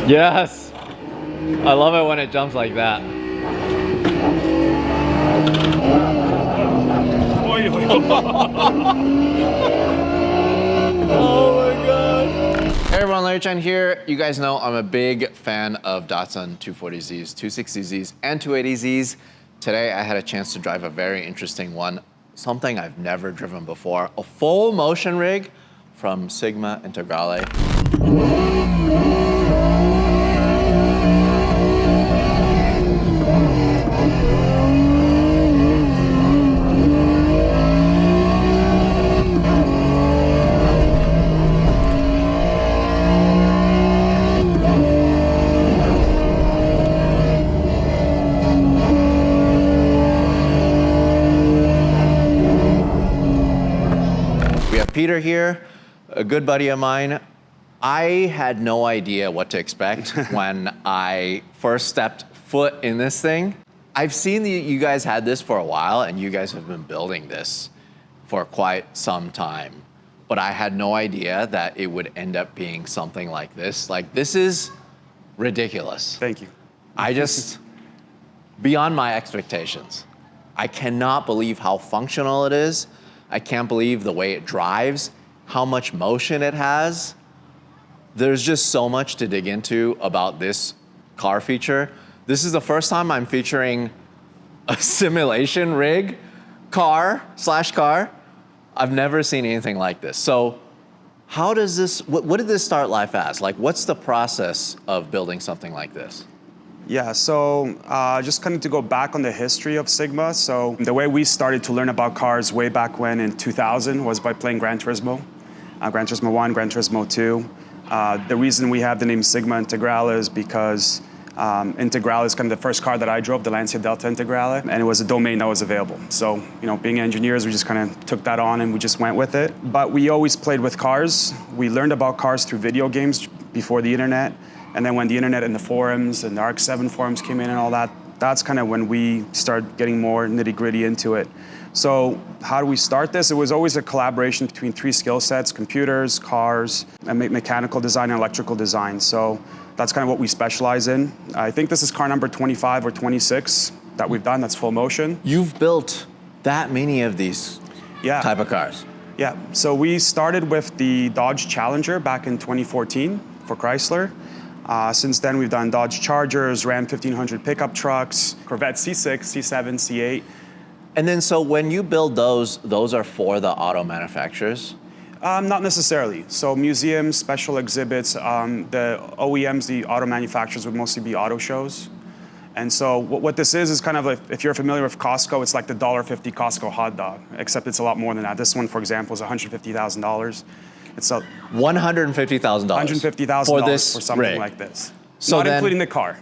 Yes! I love it when it jumps like that. Oh my god. Hey everyone, Larry Chen here. You guys know I'm a big fan of Datsun 240Zs, 260Zs, and 280Zs. Today I had a chance to drive a very interesting one, something I've never driven before, a full motion rig from Sigma Integrale. We have Peter here, a good buddy of mine. I had no idea what to expect when I first stepped foot in this thing. I've seen that you guys had this for a while and you guys have been building this for quite some time. But I had no idea that it would end up being something like this. Like, this is ridiculous. Thank you. Beyond my expectations. I cannot believe how functional it is. I can't believe the way it drives, how much motion it has. There's just so much to dig into about this car feature. This is the first time I'm featuring a simulation rig, car. I've never seen anything like this. So how does this, what did this start life as? Like, what's the process of building something like this? Yeah, so just kind of to go back on the history of Sigma. So the way we started to learn about cars way back when in 2000 was by playing Gran Turismo. Gran Turismo 1, Gran Turismo 2. The reason we have the name Sigma Integrale is because Integrale is kind of the first car that I drove, the Lancia Delta Integrale, and it was a domain that was available. So, you know, being engineers, we just kind of took that on and we just went with it. But we always played with cars. We learned about cars through video games before the internet. And then when the internet and the forums and the ARC7 forums came in and all that, that's kind of when we started getting more nitty-gritty into it. So how do we start this? It was always a collaboration between three skill sets: computers, cars, and mechanical design and electrical design. So that's kind of what we specialize in. I think this is car number 25 or 26 that we've done, that's full motion. You've built that many of these type of cars. Yeah, so we started with the Dodge Challenger back in 2014 for Chrysler. Since then, we've done Dodge Chargers, Ram 1500 pickup trucks, Corvette C6, C7, C8. And then, so when you build those are for the auto manufacturers? Not necessarily. So museums, special exhibits, the OEMs, the auto manufacturers would mostly be auto shows. And so what this is kind of like, if you're familiar with Costco, it's like the $1.50 Costco hot dog, except it's a lot more than that. This one, for example, is $150,000. It's a $150,000. $150,000 for something rig. Like this. So not then, including the car.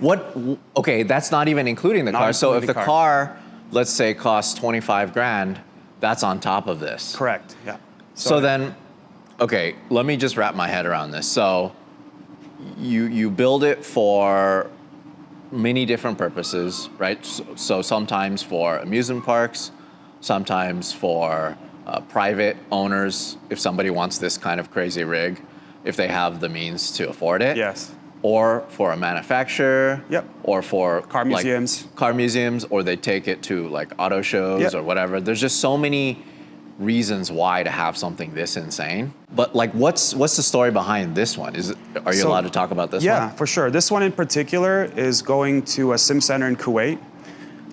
Okay, that's not even including the car. So if the car, let's say, costs 25 grand, that's on top of this. Correct, yeah. So then, okay, let me just wrap my head around this. So you build it for many different purposes, right? So sometimes for amusement parks, sometimes for private owners, if somebody wants this kind of crazy rig, if they have the means to afford it. Yes. Or for a manufacturer. Yep. Or for car museums. Like, car museums, or they take it to like auto shows or whatever. There's just so many reasons why to have something this insane. But like, what's the story behind this one? Are you allowed to talk about this one? Yeah, for sure. This one in particular is going to a sim center in Kuwait.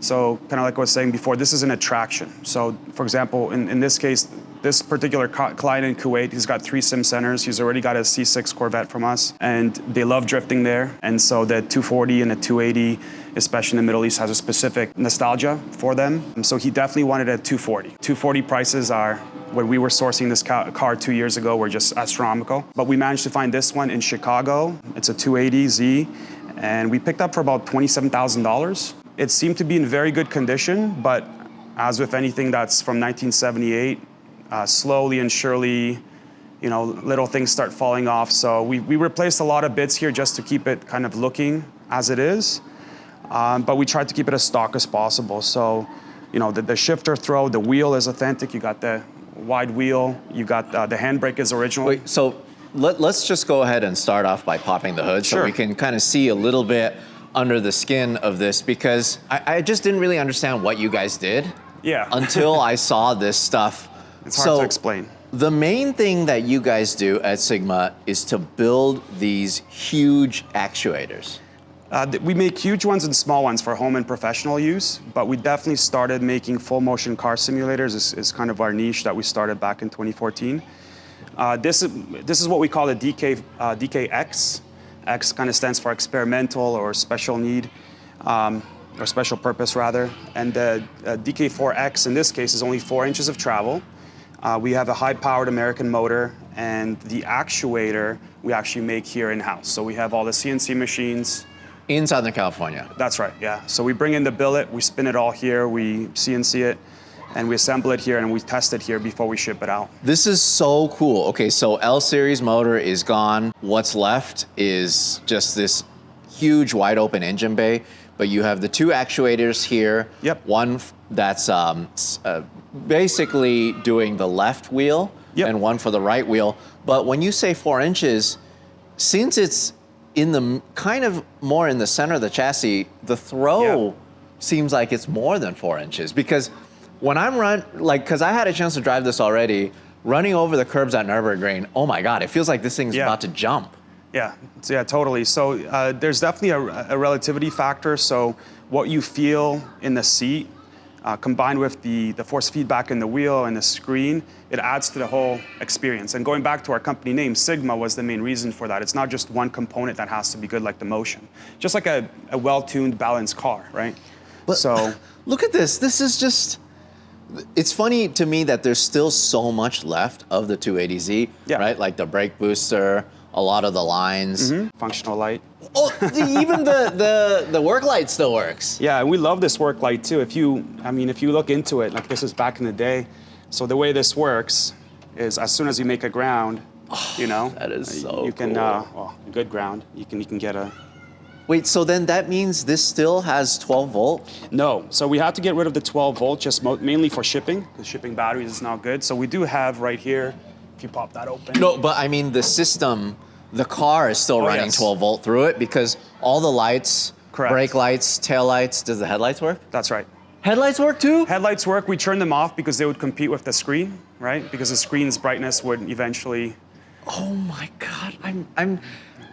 So kind of like I was saying before, this is an attraction. So for example, in this case, this particular client in Kuwait, he's got 3 sim centers. He's already got a C6 Corvette from us, and they love drifting there. And so the 240 and the 280, especially in the Middle East, has a specific nostalgia for them. And so he definitely wanted a 240. 240 prices are, when we were sourcing this car 2 years ago, were just astronomical. But we managed to find this one in Chicago. It's a 280Z, and we picked up for about $27,000. It seemed to be in very good condition, but as with anything that's from 1978, slowly and surely, you know, little things start falling off. So we replaced a lot of bits here just to keep it kind of looking as it is, but we tried to keep it as stock as possible. So, you know, the shifter throw, the wheel is authentic. You got the wide wheel. You got the handbrake is original. Wait, so let's just go ahead and start off by popping the hood so Sure. we can kind of see a little bit under the skin of this, because I just didn't really understand what you guys did Yeah. until I saw this stuff. It's hard to explain. The main thing that you guys do at Sigma is to build these huge actuators. We make huge ones and small ones for home and professional use, but we definitely started making full motion car simulators. Is kind of our niche that we started back in 2014. This is what we call the DKX. X kind of stands for experimental or special need, or special purpose rather. And the DK4X in this case is only 4 inches of travel. We have a high-powered American motor, and the actuator we actually make here in-house. So we have all the CNC machines. In Southern California. That's right, yeah. So we bring in the billet, we spin it all here, we CNC it, and we assemble it here, and we test it here before we ship it out. This is so cool. Okay, so L series motor is gone. What's left is just this huge wide open engine bay, but you have the 2 actuators here. Yep. One that's basically doing the left wheel, Yep. and one for the right wheel. But when you say 4 inches, since it's in the kind of more in the center of the chassis, the throw seems like it's more than 4 inches, because when I'm because I had a chance to drive this already, running over the curbs at Nürburgring, oh my God, it feels like this thing's about to jump. Yeah, so yeah, totally. So there's definitely a relativity factor. So what you feel in the seat, combined with the force feedback in the wheel and the screen, it adds to the whole experience. And going back to our company name, Sigma was the main reason for that. It's not just one component that has to be good, like the motion. Just like a well-tuned, balanced car, right? But so look at this. This is just, it's funny to me that there's still so much left of the 280Z, right? Like the brake booster, a lot of the lines. functional light. Oh, even the work light still works. Yeah, and we love this work light too. If you look into it, like this is back in the day. So the way this works is as soon as you make a ground, That is so you can, cool. good ground, you can get a. Wait, so then that means this still has 12 volt? No, so we had to get rid of the 12 volt just mainly for shipping, because shipping batteries is not good. So we do have right here, if you pop that open. No, but I mean the system, the car is still running 12 volt through it, because all the lights, Correct. brake lights, tail lights, does the headlights work? That's right. Headlights work too? Headlights work. We turn them off because they would compete with the screen, right? Because the screen's brightness would eventually. Oh my God,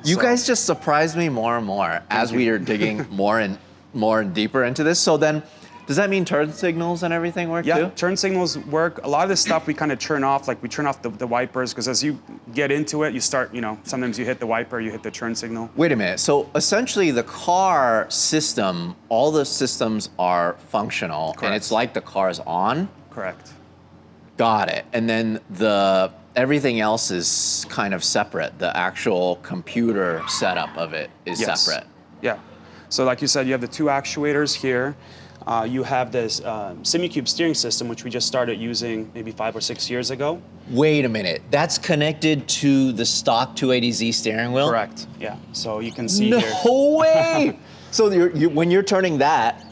you guys just surprised me more and more as we are digging more and deeper into this. So then, does that mean turn signals and everything work too? Yeah, turn signals work. A lot of this stuff we kind of turn off, like we turn off the wipers, because as you get into it, you start, sometimes you hit the wiper, you hit the turn signal. Wait a minute, so essentially the car system, all the systems are functional, Correct. and it's like the car's on? Correct. Got it. And then everything else is kind of separate. The actual computer setup of it is separate. Yeah. So like you said, you have the 2 actuators here. You have this SimiCube steering system, which we just started using maybe 5 or 6 years ago. Wait a minute. That's connected to the stock 280Z steering wheel? Correct. Yeah. So you can see here. No way! So when you're turning that,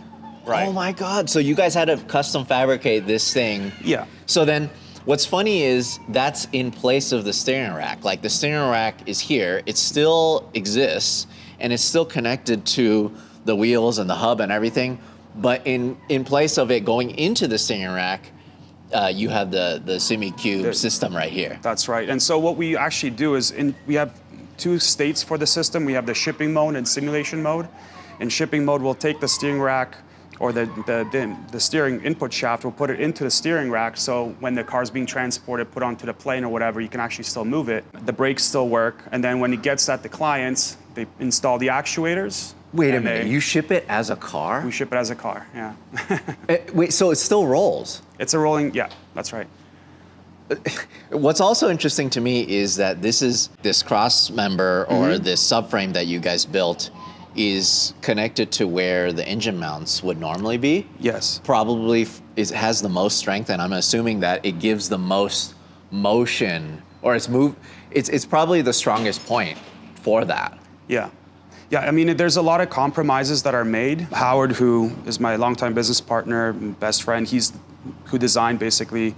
Right. oh my God. So you guys had to custom fabricate this thing. Yeah. So then what's funny is that's in place of the steering rack. Like the steering rack is here, it still exists, and it's still connected to the wheels and the hub and everything. But in place of it going into the steering rack, you have the SimiCube system right here. That's right. And so what we actually do is we have 2 states for the system. We have the shipping mode and simulation mode. In shipping mode, we'll take the steering rack or the steering input shaft, we'll put it into the steering rack, so when the car's being transported, put onto the plane or whatever, you can actually still move it. The brakes still work, and then when it gets at the clients, they install the actuators. Wait a minute, you ship it as a car? We ship it as a car, yeah. Wait, so it still rolls? It's a rolling, yeah, that's right. What's also interesting to me is that this cross member or this subframe that you guys built is connected to where the engine mounts would normally be. Yes. Probably it has the most strength, and I'm assuming that it gives the most motion, or it's probably the strongest point for that. Yeah. Yeah, I mean, there's a lot of compromises that are made. Howard, who is my longtime business partner, and best friend, he's who designed basically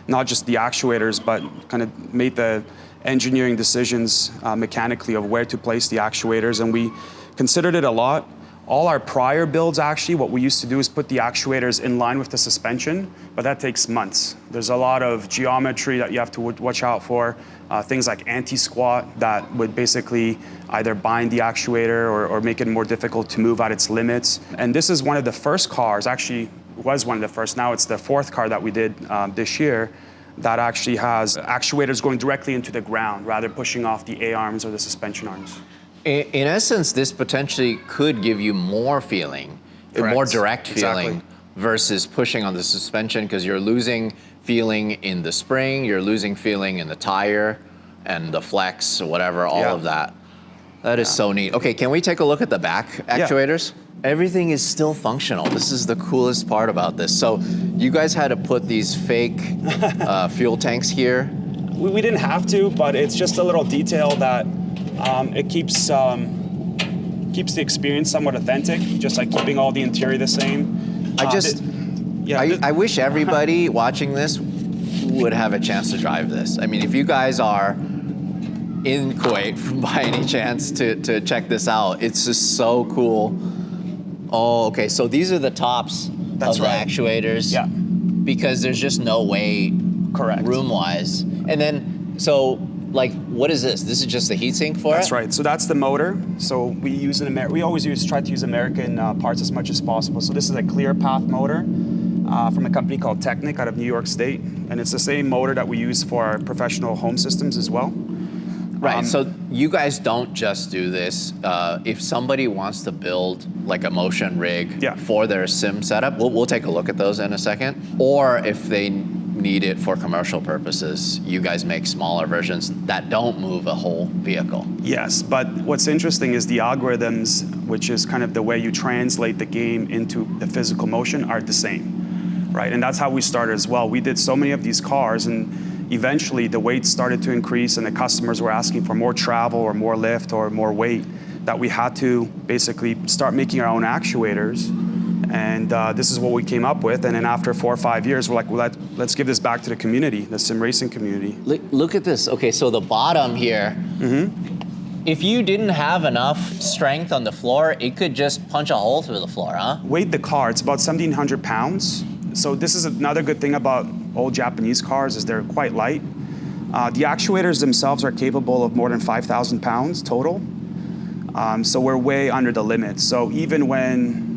not just the actuators, but kind of made the engineering decisions mechanically of where to place the actuators, and we considered it a lot. All our prior builds, actually, what we used to do is put the actuators in line with the suspension, but that takes months. There's a lot of geometry that you have to watch out for, things like anti-squat that would basically either bind the actuator or make it more difficult to move at its limits. And this is one of the first cars, actually was one of the first, now it's the fourth car that we did this year, that actually has actuators going directly into the ground rather than pushing off the A-arms or the suspension arms. In essence, this potentially could give you more feeling, Correct. more direct feeling Exactly. versus pushing on the suspension, because you're losing feeling in the spring, you're losing feeling in the tire and the flex or whatever, all of that. That is so neat. Okay, can we take a look at the back actuators? Everything is still functional. This is the coolest part about this. So you guys had to put these fake fuel tanks here. We didn't have to, but it's just a little detail that it keeps the experience somewhat authentic, just like keeping all the interior the same. I wish everybody watching this would have a chance to drive this. I mean, if you guys are in Kuwait by any chance to check this out, it's just so cool. Oh, okay, so these are the tops of the actuators. Yeah. Because there's just no way, Correct. room-wise. And then, so, like, what is this? This is just the heatsink for it? That's right. So that's the motor. So we always try to use American parts as much as possible. So this is a clear path motor from a company called Technic out of New York State, and it's the same motor that we use for our professional home systems as well. Right, so you guys don't just do this. If somebody wants to build like a motion rig for their sim setup, we'll take a look at those in a second. Or if they need it for commercial purposes, you guys make smaller versions that don't move a whole vehicle. Yes, but what's interesting is the algorithms, which is kind of the way you translate the game into the physical motion, are the same, right? And that's how we started as well. We did so many of these cars, and eventually the weight started to increase and the customers were asking for more travel or more lift or more weight, that we had to basically start making our own actuators. And this is what we came up with. And then after 4 or 5 years, we're like, well, let's give this back to the community, the sim racing community. Look at this. Okay, so the bottom here, if you didn't have enough strength on the floor, it could just punch a hole through the floor, huh? Weighed the car, it's about 1,700 pounds. So this is another good thing about old Japanese cars, is they're quite light. The actuators themselves are capable of more than 5,000 pounds total. So we're way under the limit. So even when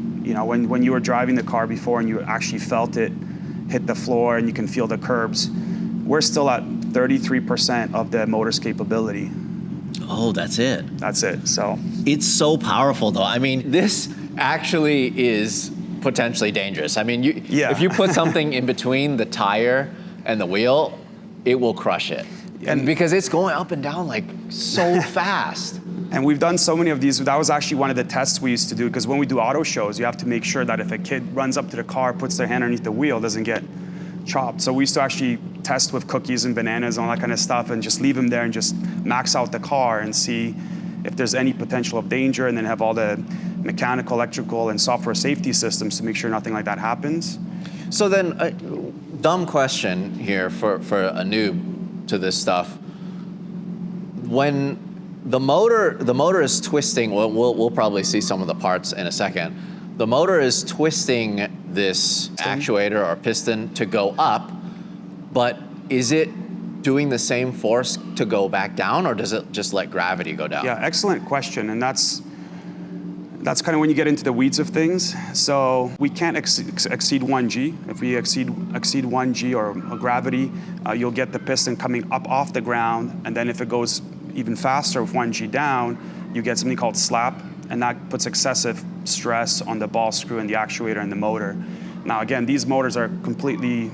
you were driving the car before and you actually felt it hit the floor and you can feel the curbs, we're still at 33% of the motor's capability. Oh, that's it. That's it, so. It's so powerful though. I mean, this actually is potentially dangerous. I mean, if you put something in between the tire and the wheel, it will crush it. And because it's going up and down like so fast. And we've done so many of these. That was actually one of the tests we used to do, because when we do auto shows, you have to make sure that if a kid runs up to the car, puts their hand underneath the wheel, doesn't get chopped. So we used to actually test with cookies and bananas and all that kind of stuff and just leave them there and just max out the car and see if there's any potential of danger, and then have all the mechanical, electrical, and software safety systems to make sure nothing like that happens. So then, dumb question here for a noob to this stuff. When the motor is twisting, we'll probably see some of the parts in a second. The motor is twisting this actuator or piston to go up, but is it doing the same force to go back down, or does it just let gravity go down? Yeah, excellent question, and that's kind of when you get into the weeds of things. So we can't exceed 1 G. If we exceed 1 G or gravity, you'll get the piston coming up off the ground, and then if it goes even faster with 1 G down, you get something called slap, and that puts excessive stress on the ball screw and the actuator and the motor. Now again, these motors are completely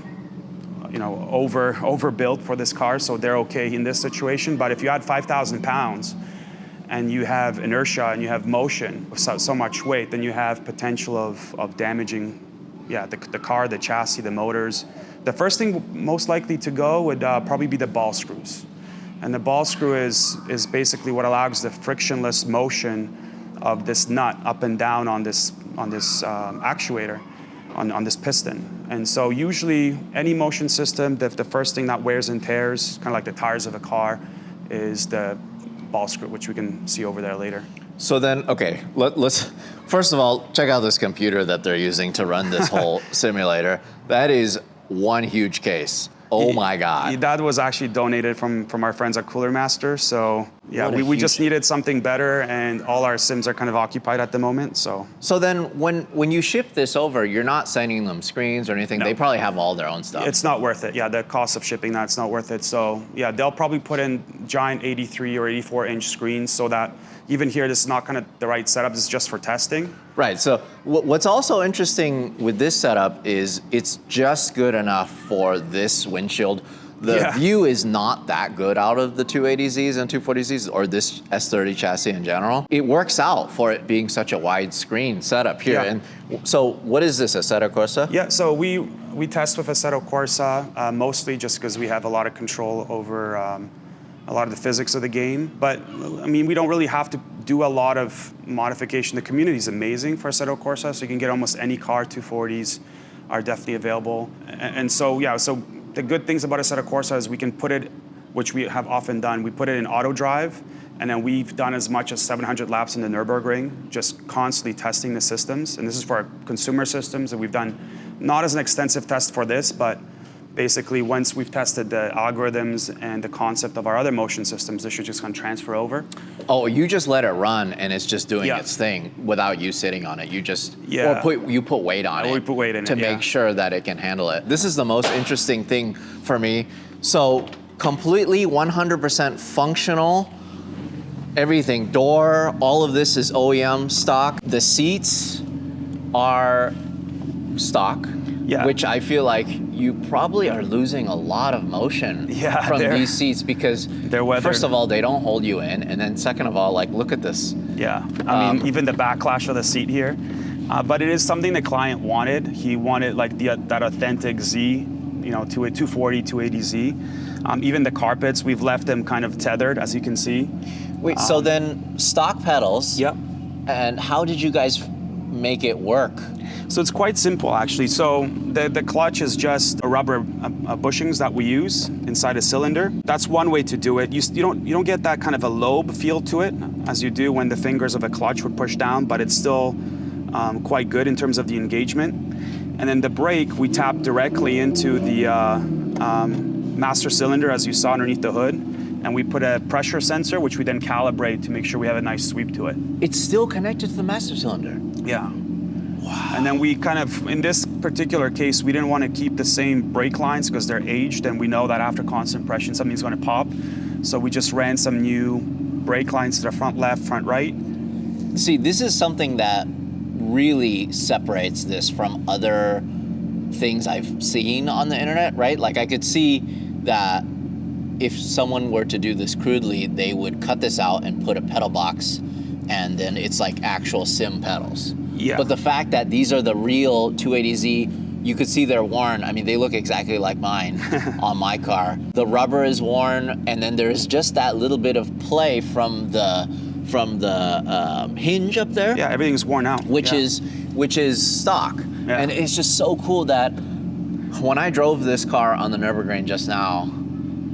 overbuilt for this car, so they're okay in this situation. But if you add 5,000 pounds and you have inertia and you have motion with so much weight, then you have potential of damaging the car, the chassis, the motors. The first thing most likely to go would probably be the ball screws. And the ball screw is basically what allows the frictionless motion of this nut up and down on this actuator, on this piston. And so usually any motion system, the first thing that wears and tears, kind of like the tires of a car, is the ball screw, which we can see over there later. So then, okay, let's first of all check out this computer that they're using to run this whole simulator. That is one huge case. Oh my God. That was actually donated from our friends at Cooler Master. So yeah, we just needed something better, and all our sims are kind of occupied at the moment. So then when you ship this over, you're not sending them screens or anything. No. They probably have all their own stuff. It's not worth it. Yeah, the cost of shipping that's not worth it. So yeah, they'll probably put in giant 83 or 84 inch screens so that even here, this is not kind of the right setup. This is just for testing. Right. So what's also interesting with this setup is it's just good enough for this windshield. The view is not that good out of the 280Zs and 240Zs or this S30 chassis in general. It works out for it being such a wide screen setup here. Yeah. And so what is this, Assetto Corsa? Yeah, so we test with Assetto Corsa mostly just because we have a lot of control over a lot of the physics of the game. But I mean, we don't really have to do a lot of modification. The community is amazing for Assetto Corsa, so you can get almost any car. 240s are definitely available. And so, yeah, so the good things about Assetto Corsa is we can put it, which we have often done, we put it in auto drive, and then we've done as much as 700 laps in the Nürburgring, just constantly testing the systems. And this is for our consumer systems, and we've done not as an extensive test for this, but basically, once we've tested the algorithms and the concept of our other motion systems, this should just kind of transfer over. Oh, you just let it run and it's just doing its thing without you sitting on it. You just, or you put weight on it. We put weight in to it, make sure that it can handle it. This is the most interesting thing for me. So completely 100% functional, everything, door, all of this is OEM stock. The seats are stock. Yeah. Which I feel like you probably are losing a lot of motion from these seats because they're weathered. First of all, they don't hold you in, and then second of all, like, look at this. Yeah, I mean, even the backlash of the seat here. But it is something the client wanted. He wanted like that authentic Z, you know, to a 240, 280Z. Even the carpets, we've left them kind of tethered, as you can see. Wait, so then stock pedals. Yep. And how did you guys make it work? So it's quite simple, actually. So the clutch is just a rubber bushings that we use inside a cylinder. That's one way to do it. You don't get that kind of a lobe feel to it as you do when the fingers of a clutch would push down, but it's still quite good in terms of the engagement. And then the brake, we tap directly into the master cylinder, as you saw underneath the hood. And we put a pressure sensor, which we then calibrate to make sure we have a nice sweep to it. It's still connected to the master cylinder. Yeah. Wow. And then we kind of, in this particular case, we didn't want to keep the same brake lines because they're aged, and we know that after constant compression, something's going to pop. So we just ran some new brake lines to the front left, front right. See, this is something that really separates this from other things I've seen on the internet, right? Like I could see that if someone were to do this crudely, they would cut this out and put a pedal box, and then it's like actual sim pedals. Yeah. But the fact that these are the real 280Z, you could see they're worn. I mean, they look exactly like mine on my car. The rubber is worn, and then there's just that little bit of play from the hinge up there. Yeah, everything's worn out. Which is stock. Yeah. And it's just so cool that when I drove this car on the Nürburgring just now,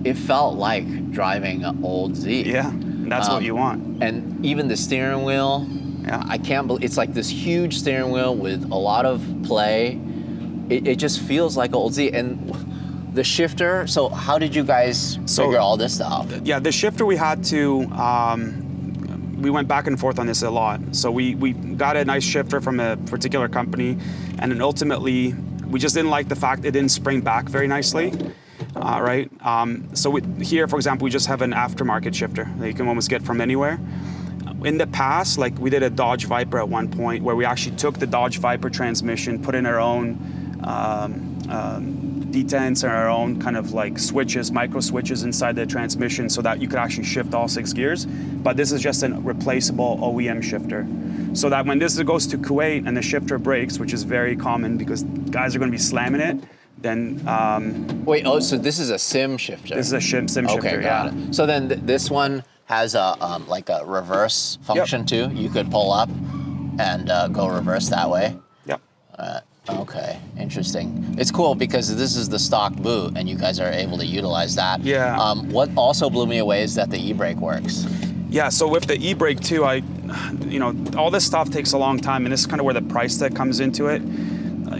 it felt like driving an old Z. Yeah, that's what you want. And even the steering wheel, I can't believe, it's like this huge steering wheel with a lot of play. It just feels like an old Z. And the shifter, so how did you guys figure all this out? Yeah, the shifter we had to, we went back and forth on this a lot. So we got a nice shifter from a particular company, and then ultimately, we just didn't like the fact it didn't spring back very nicely. Right? So here, for example, we just have an aftermarket shifter that you can almost get from anywhere. In the past, like we did a Dodge Viper at one point where we actually took the Dodge Viper transmission, put in our own detents and our own kind of like switches, micro switches inside the transmission so that you could actually shift all 6 gears. But this is just a replaceable OEM shifter. So that when this goes to Kuwait and the shifter breaks, which is very common because guys are going to be slamming it, then... Wait, so this is a sim shifter? This is a sim shifter, okay, got it. So then this one has a like a reverse function too? You could pull up and go reverse that way? Yep. Okay, interesting. It's cool because this is the stock boot, and you guys are able to utilize that. Yeah. What also blew me away is that the e-brake works. Yeah, so with the e-brake too, all this stuff takes a long time, and this is kind of where the price tag comes into it.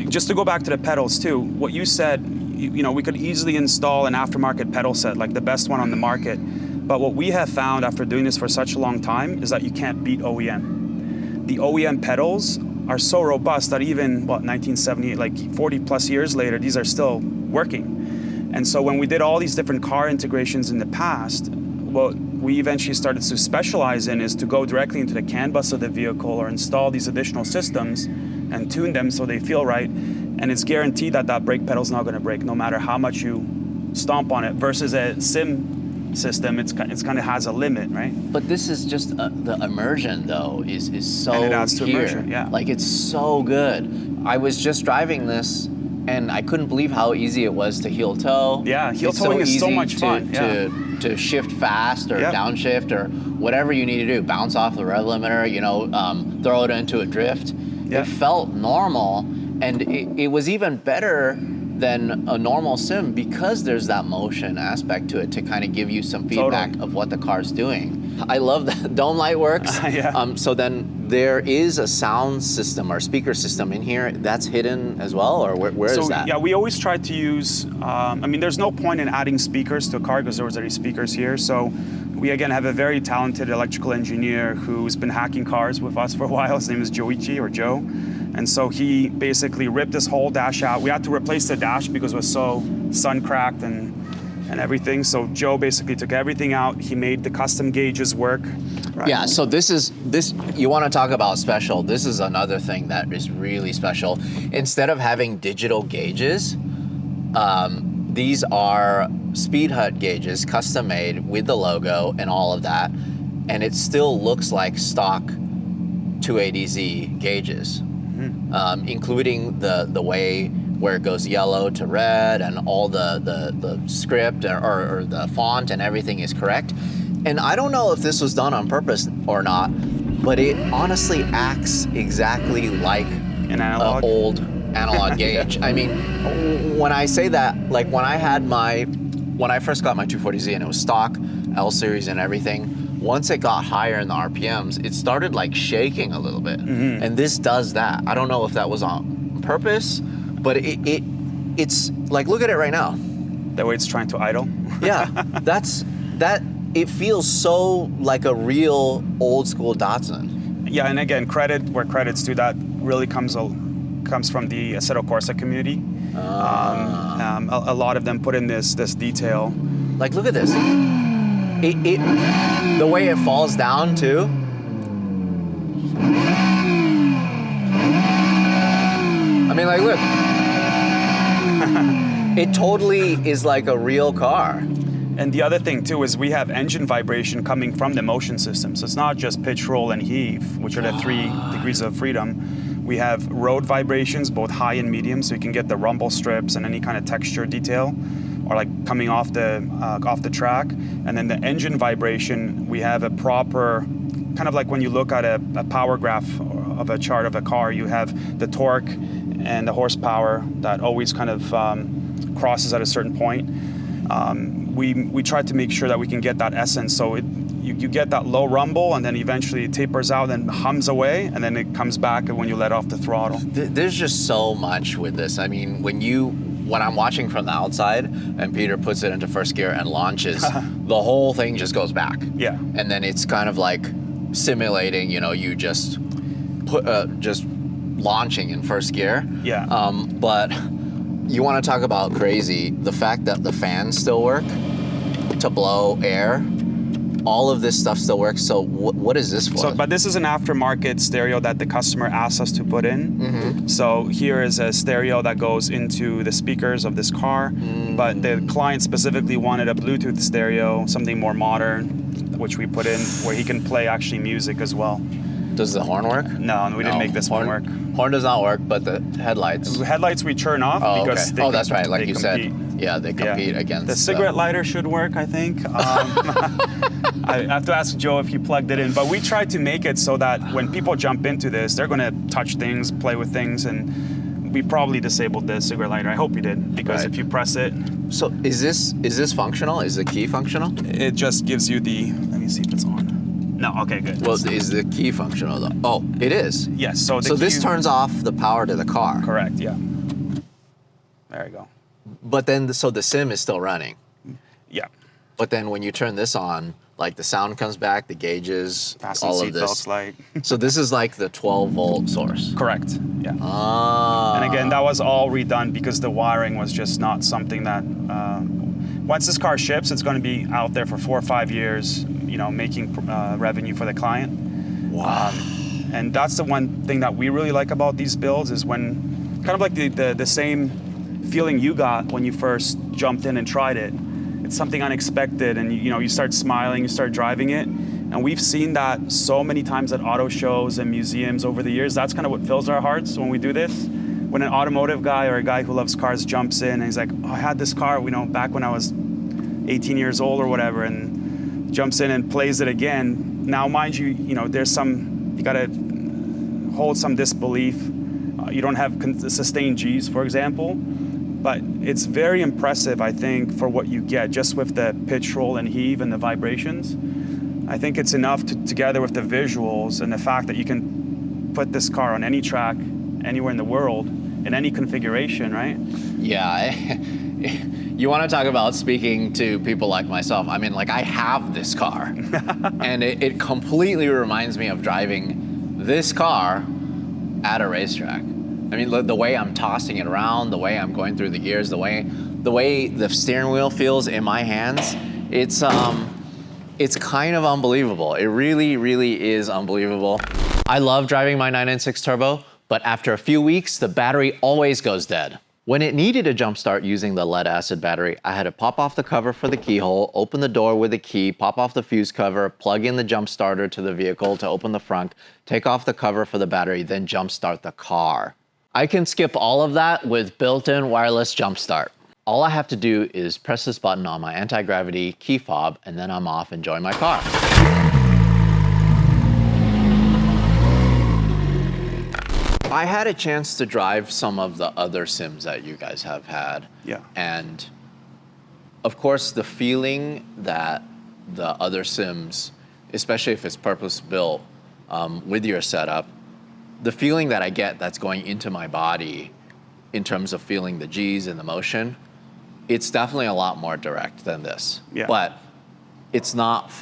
Just to go back to the pedals too, what you said, we could easily install an aftermarket pedal set, like the best one on the market. But what we have found after doing this for such a long time is that you can't beat OEM. The OEM pedals are so robust that even, 1978, like 40 plus years later, these are still working. And so when we did all these different car integrations in the past, what we eventually started to specialize in is to go directly into the CAN bus of the vehicle or install these additional systems and tune them so they feel right. And it's guaranteed that that brake pedal is not going to break no matter how much you stomp on it, versus a sim system, it's kind of has a limit, right? But this is just the immersion though is so And it adds to here. immersion, yeah. Like it's so good. I was just driving this and I couldn't believe how easy it was to heel toe. Yeah, heel It's towing is so easy much fun. to shift fast or Yeah. downshift or whatever you need to do. Bounce off the rev limiter, throw it into a drift. Yeah. It felt normal, and it was even better than a normal sim because there's that motion aspect to it to kind of give you some feedback of what the car's doing. I love that dome light works. Yeah. So then there is a sound system or speaker system in here that's hidden as well, or where is that? Yeah, we always try to use, there's no point in adding speakers to a car because there was already speakers here. So we again have a very talented electrical engineer who's been hacking cars with us for a while. His name is Joe. And so he basically ripped this whole dash out. We had to replace the dash because it was so sun cracked and everything. So Joe basically took everything out. He made the custom gauges work. Right? Yeah, so this you want to talk about special. This is another thing that is really special. Instead of having digital gauges, these are Speed Hut gauges, custom made with the logo and all of that. And it still looks like stock 280Z gauges. Including the way where it goes yellow to red and all the script or the font and everything is correct. And I don't know if this was done on purpose or not, but it honestly acts exactly like An analog? old analog gauge. I mean, when I say that, like when I first got my 240Z and it was stock, L series and everything, once it got higher in the RPMs, it started like shaking a little bit. Mm-hmm. And this does that. I don't know if that was on purpose, but it's like, look at it right now. That way it's trying to idle. Yeah, it feels so like a real old school Datsun. Yeah, and again, credit where credit's due. That really comes from the Assetto Corsa community. A lot of them put in this detail. Like, look at this. The way it falls down too. I mean, like, look. It totally is like a real car. And the other thing too is we have engine vibration coming from the motion system. So it's not just pitch, roll, and heave, which are the 3 degrees of freedom. We have road vibrations, both high and medium, so you can get the rumble strips and any kind of texture detail, or like coming off the track. And then the engine vibration, we have a proper, kind of like when you look at a power graph of a chart of a car, you have the torque and the horsepower that always kind of crosses at a certain point. We try to make sure that we can get that essence, so you get that low rumble, and then eventually it tapers out and hums away, and then it comes back when you let off the throttle. There's just so much with this. I mean, when I'm watching from the outside and Peter puts it into first gear and launches, the whole thing just goes back. Yeah. And then it's kind of like simulating, you just just launching in first gear. Yeah. But you want to talk about crazy, the fact that the fans still work to blow air, all of this stuff still works. So what is this for? But this is an aftermarket stereo that the customer asked us to put in. Mm-hmm. So here is a stereo that goes into the speakers of this car, but the client specifically wanted a Bluetooth stereo, something more modern, which we put in where he can play actually music as well. Does the horn work? No, we didn't make this one work. Horn does not work, but the headlights. The headlights we turn off because okay. That's right, like you compete. said. Yeah, they compete against. The cigarette lighter should work, I think. I have to ask Joe if he plugged it in, but we tried to make it so that when people jump into this, they're going to touch things, play with things, and we probably disabled the cigarette lighter. I hope you did, because Right. if you press it, So is this functional? Is the key functional? it just gives you the, let me see if it's on. No, okay, good. Well, is the key functional though? Oh, it is. Yes, so the So this key- turns off the power to the car. Correct, yeah. There you go. But then, so the sim is still running. Yeah. But then when you turn this on, like the sound comes back, the gauges, Fasten all of seat this. belts light. So this is like the 12-volt source. Correct, yeah. Ah. And again, that was all redone because the wiring was just not something that, once this car ships, it's going to be out there for 4 or 5 years, you know, making revenue for the client. Wow. And that's the one thing that we really like about these builds is when, kind of like the same feeling you got when you first jumped in and tried it. It's something unexpected, and you know, you start smiling, you start driving it. And we've seen that so many times at auto shows and museums over the years. That's kind of what fills our hearts when we do this. When an automotive guy or a guy who loves cars jumps in and he's like, oh, I had this car, you know, back when I was 18 years old or whatever, and jumps in and plays it again. Now, mind you, you know, you gotta hold some disbelief. You don't have sustained G's, for example, but it's very impressive, I think, for what you get just with the pitch, roll, and heave and the vibrations. I think it's enough together with the visuals and the fact that you can put this car on any track, anywhere in the world, in any configuration, right? Yeah. You want to talk about speaking to people like myself? I mean, like, I have this car, and it completely reminds me of driving this car at a racetrack. I mean, the way I'm tossing it around, the way I'm going through the gears, the way the steering wheel feels in my hands, it's kind of unbelievable. It really, really is unbelievable. I love driving my 996 Turbo, but after a few weeks, the battery always goes dead. When it needed a jump start using the lead acid battery, I had to pop off the cover for the keyhole, open the door with the key, pop off the fuse cover, plug in the jump starter to the vehicle to open the front, take off the cover for the battery, then jump start the car. I can skip all of that with built-in wireless jump start. All I have to do is press this button on my anti-gravity key fob, and then I'm off enjoying my car. I had a chance to drive some of the other sims that you guys have had. Yeah. And of course, the feeling that the other sims, especially if it's purpose-built with your setup, the feeling that I get that's going into my body in terms of feeling the G's and the motion, it's definitely a lot more direct than this. Yeah. But it's not,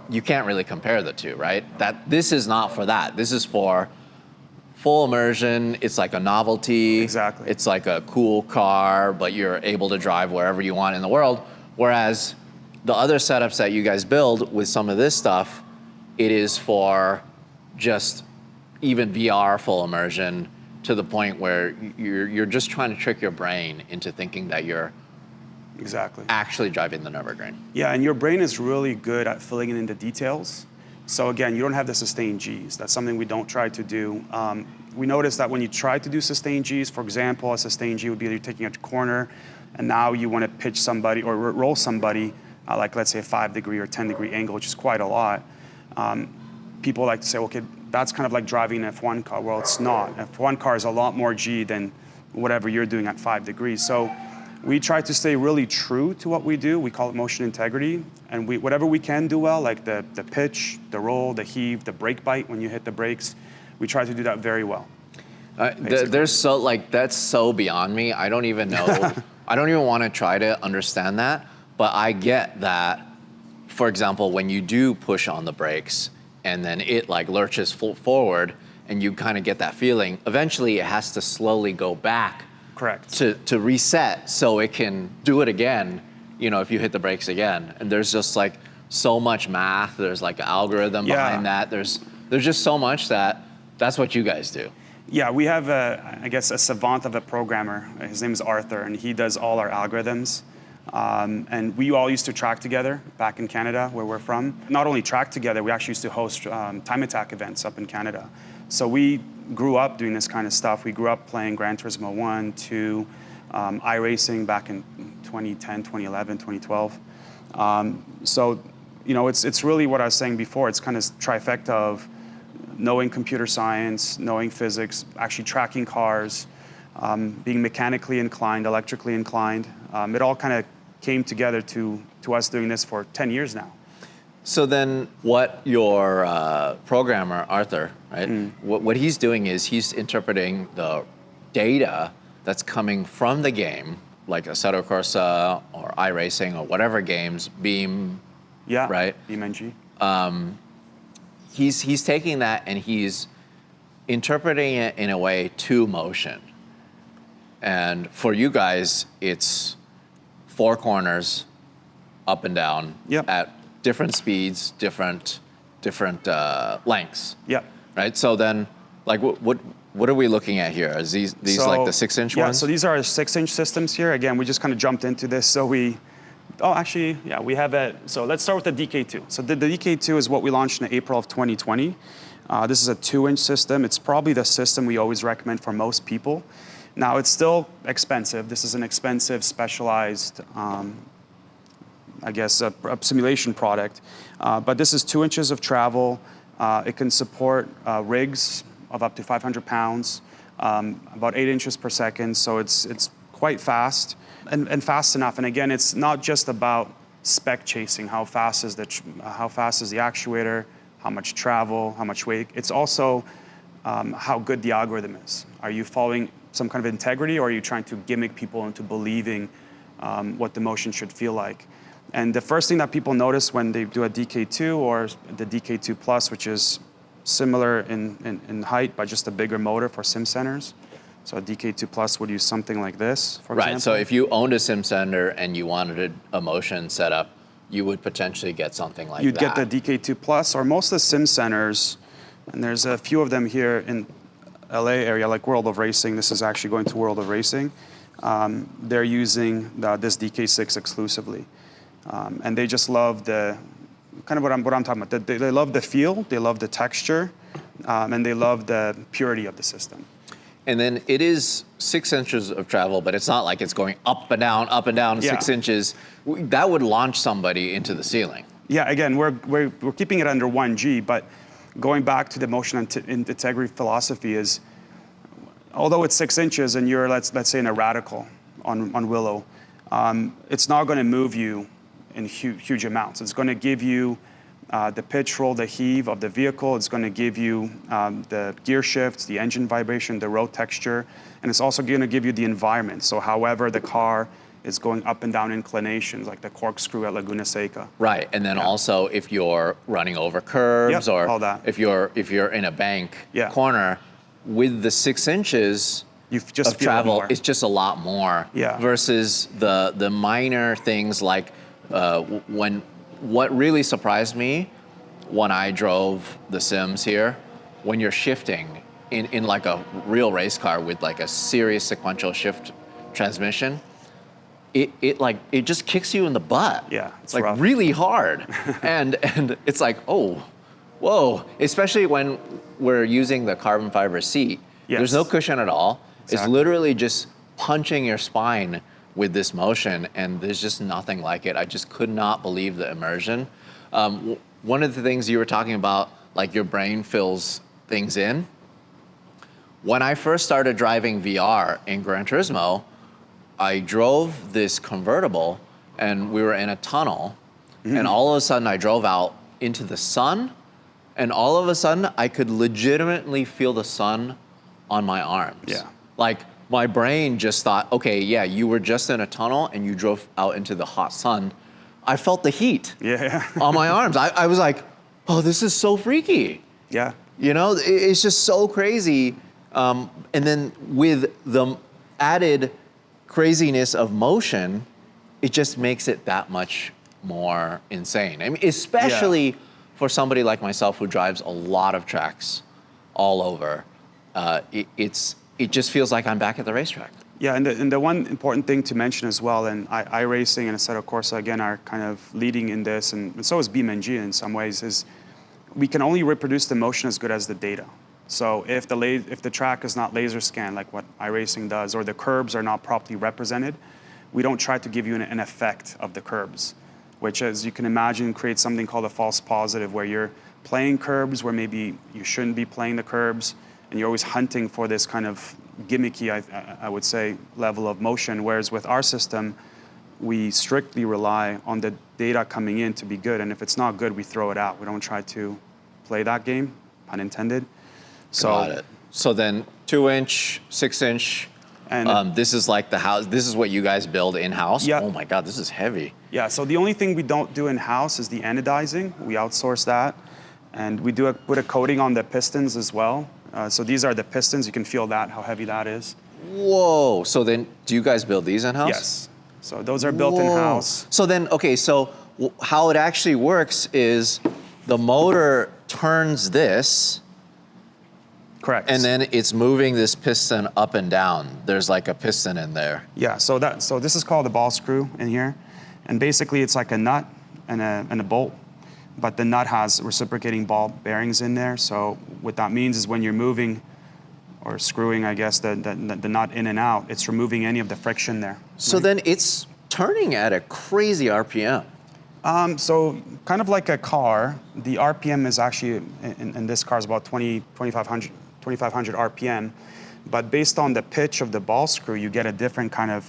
you can't really compare the two, right? This is not for that. This is for full immersion. It's like a novelty. Exactly. It's like a cool car, but you're able to drive wherever you want in the world. Whereas the other setups that you guys build with some of this stuff, it is for just even VR full immersion to the point where you're just trying to trick your brain into thinking that you're Exactly. actually driving the Nürburgring. Yeah, and your brain is really good at filling in the details. So again, you don't have the sustained G's. That's something we don't try to do. We noticed that when you try to do sustained G's, for example, a sustained G would be you're taking a corner, and now you want to pitch somebody or roll somebody, like let's say a 5-degree or 10-degree angle, which is quite a lot. People like to say, okay, that's kind of like driving an F1 car. Well, it's not. An F1 car is a lot more G than whatever you're doing at 5 degrees. So we try to stay really true to what we do. We call it motion integrity. And whatever we can do well, like the pitch, the roll, the heave, the brake bite when you hit the brakes, we try to do that very well. There's so, like, that's so beyond me. I don't even know. I don't even want to try to understand that. But I get that, for example, when you do push on the brakes and then it like lurches forward and you kind of get that feeling, eventually it has to slowly go back. Correct. To reset so it can do it again, you know, if you hit the brakes again. And there's just like so much math. There's like an algorithm behind that. There's just so much that's what you guys do. Yeah, we have I guess a savant of a programmer. His name is Arthur, and he does all our algorithms. And we all used to track together back in Canada, where we're from. Not only track together, we actually used to host time attack events up in Canada. So we grew up doing this kind of stuff. We grew up playing Gran Turismo 1, 2, iRacing back in 2010, 2011, 2012. So, you know, it's really what I was saying before. It's kind of trifecta of knowing computer science, knowing physics, actually tracking cars, being mechanically inclined, electrically inclined. It all kind of came together to us doing this for 10 years now. So then what your programmer, Arthur, right? What he's doing is he's interpreting the data that's coming from the game, like Assetto Corsa or iRacing or whatever games, Beam, Yeah, right? BeamNG. He's taking that and he's interpreting it in a way to motion. And for you guys, it's 4 corners, up and down, Yep. at different speeds, different lengths. Yeah. Right. So then, like, what are we looking at here? Is these like the 6-inch yeah, ones? so these are 6-inch systems here. Again, we just kind of jumped into this. So we have it. So let's start with the DK2. So the DK2 is what we launched in April of 2020. This is a 2-inch system. It's probably the system we always recommend for most people. Now, it's still expensive. This is an expensive, specialized, I guess, a simulation product. But this is 2 inches of travel. It can support rigs of up to 500 pounds, about 8 inches per second. So it's quite fast and fast enough. And again, it's not just about spec chasing. How fast is the actuator? How much travel? How much weight? It's also how good the algorithm is. Are you following some kind of integrity, or are you trying to gimmick people into believing what the motion should feel like? And the first thing that people notice when they do a DK2 or the DK2 Plus, which is similar in height, but just a bigger motor for sim centers. So a DK2 Plus would use something like this, for example. Right. So if you owned a sim center and you wanted a motion setup, you would potentially get something like You'd that. get the DK2 Plus, or most of the sim centers, and there's a few of them here in LA area, like World of Racing. This is actually going to World of Racing. They're using this DK6 exclusively. And they just love the, kind of what I'm talking about. They love the feel, they love the texture, and they love the purity of the system. And then it is 6 inches of travel, but it's not like it's going up and down, Yeah. 6 inches. That would launch somebody into the ceiling. Yeah, again, we're keeping it under 1G, but going back to the motion integrity philosophy is, although it's 6 inches and you're, let's say, in a radical on Willow, it's not going to move you in huge amounts. It's going to give you the pitch roll, the heave of the vehicle. It's going to give you the gear shifts, the engine vibration, the road texture, and it's also going to give you the environment. So however the car is going up and down inclinations, like the corkscrew at Laguna Seca. Right, and then also if you're running over curbs, Yep, or all that. if you're in a bank corner, with the 6 inches You just of feel it travel, more. it's just a lot more. Yeah. Versus the minor things like what really surprised me when I drove the Sims here, when you're shifting in like a real race car with like a serious sequential shift transmission, it just kicks you in the butt. Yeah, it's like rough. really hard, and it's like, oh, whoa! Especially when we're using the carbon fiber seat. Yes. There's no cushion at all. It's Exactly. literally just punching your spine with this motion, and there's just nothing like it. I just could not believe the immersion. One of the things you were talking about, like your brain fills things in. When I first started driving VR in Gran Turismo, I drove this convertible and we were in a tunnel, and all of a sudden I drove out into the sun, and all of a sudden I could legitimately feel the sun on my arms. Yeah. Like my brain just thought, okay, yeah, you were just in a tunnel and you drove out into the hot sun. I felt the heat Yeah. on my arms. I was like, oh, this is so freaky. Yeah. You know, it's just so crazy. And then with the added craziness of motion, it just makes it that much more insane. I mean, especially for somebody like myself who drives a lot of tracks all over. It just feels like I'm back at the racetrack. Yeah, and the one important thing to mention as well, and iRacing and Assetto Corsa again are kind of leading in this, and so is BeamNG in some ways, is we can only reproduce the motion as good as the data. So if the track is not laser scanned like what iRacing does, or the curbs are not properly represented, we don't try to give you an effect of the curbs, which, as you can imagine, creates something called a false positive, where you're playing curbs where maybe you shouldn't be playing the curbs. and you're always hunting for this kind of gimmicky, I would say, level of motion. Whereas with our system, we strictly rely on the data coming in to be good, and if it's not good, we throw it out. We don't try to play that game, pun intended. So, Got it. So then 2-inch, 6-inch, And this is like the house, this is what you guys build in-house? Yeah. Oh my God, this is heavy. yeah, so the only thing we don't do in-house is the anodizing. We outsource that. And we do put a coating on the pistons as well. So these are the pistons. You can feel that, how heavy that is. Whoa, so then do you guys build these in-house? Yes. So those are built Whoa. in-house. So then, okay, so how it actually works is the motor turns this, Correct. and then it's moving this piston up and down. There's like a piston in there. Yeah, so this is called a ball screw in here. And basically it's like a nut and a bolt. But the nut has reciprocating ball bearings in there. So what that means is when you're moving or screwing, I guess, the nut in and out, it's removing any of the friction there. So then it's turning at a crazy RPM. So kind of like a car, the RPM is actually, in this car, is about 2,500 RPM. But based on the pitch of the ball screw, you get a different kind of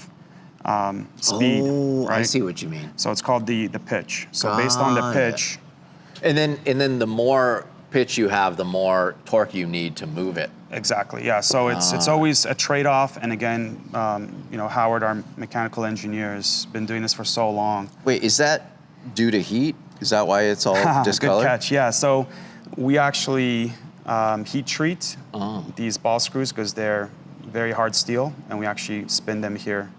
speed. Oh, right? I see what you mean. So it's called the pitch. So based on the Got it. pitch, And then the more pitch you have, the more torque you need to move it. exactly, yeah. So it's always a trade-off. And again, Howard, our mechanical engineer, has been doing this for so long. Wait, is that due to heat? Is that why it's all discolored? Good catch, yeah. So we actually heat treat these ball screws because they're very hard steel, and we actually spin them here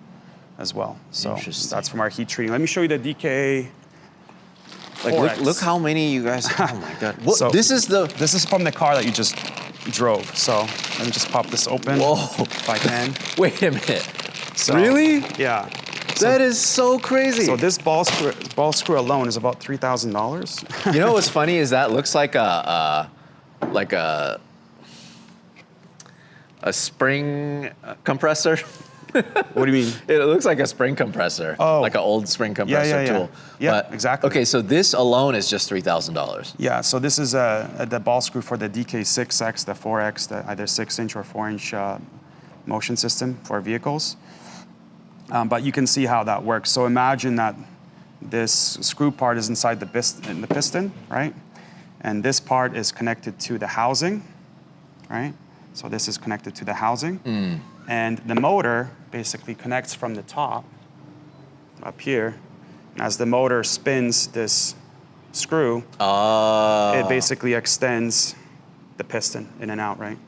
as well. So Interesting. that's from our heat treating. Let me show you the DKA. Like, 4X. look how many you guys. Oh my God! What, So- this is the. This is from the car that you just drove. So let me just pop this open Whoa! if I can. Wait a minute. So, Really? Yeah. That is so crazy. So this ball screw alone is about $3,000. You know what's funny is that looks like a spring compressor. What do you mean? It looks like a spring compressor. Oh. Like an old spring compressor yeah. tool. Yeah, But- exactly. Okay, so this alone is just $3,000. Yeah, so this is the ball screw for the DK6X, the 4X, the either 6-inch or 4-inch motion system for vehicles. But you can see how that works. So imagine that this screw part is inside the piston, right? And this part is connected to the housing, right? So this is connected to the housing. And the motor basically connects from the top up here. And as the motor spins this screw, it basically extends the piston in and out, right?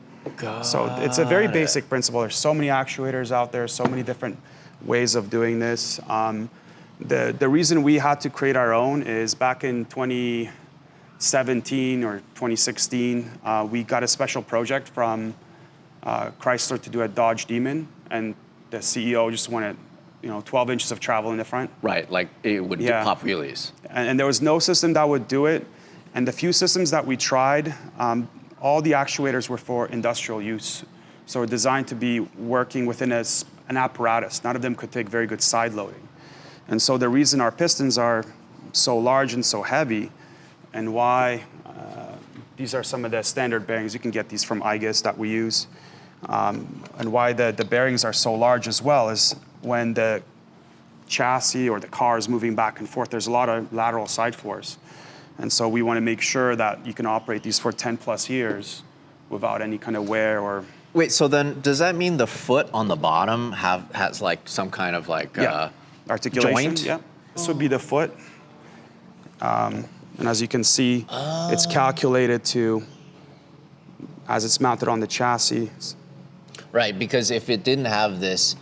So it's a very basic principle. There's so many actuators out there, so many different ways of doing this. The reason we had to create our own is back in 2017 or 2016, we got a special project from Chrysler to do a Dodge Demon, and the CEO just wanted 12 inches of travel in the front. Right, like it would Yeah. pop wheelies. And there was no system that would do it. And the few systems that we tried, all the actuators were for industrial use. So were designed to be working within an apparatus. None of them could take very good side loading. And so the reason our pistons are so large and so heavy, and why these are some of the standard bearings. You can get these from IGUS that we use. And why the bearings are so large as well is when the chassis or the car is moving back and forth, there's a lot of lateral side force. And so we want to make sure that you can operate these for 10 plus years without any kind of wear or... Wait, so then does that mean the foot on the bottom has like some kind of like articulation. joint? Yeah. This would be the foot. And as you can see, it's calculated to, as it's mounted on the chassis. Right, because if it didn't have this,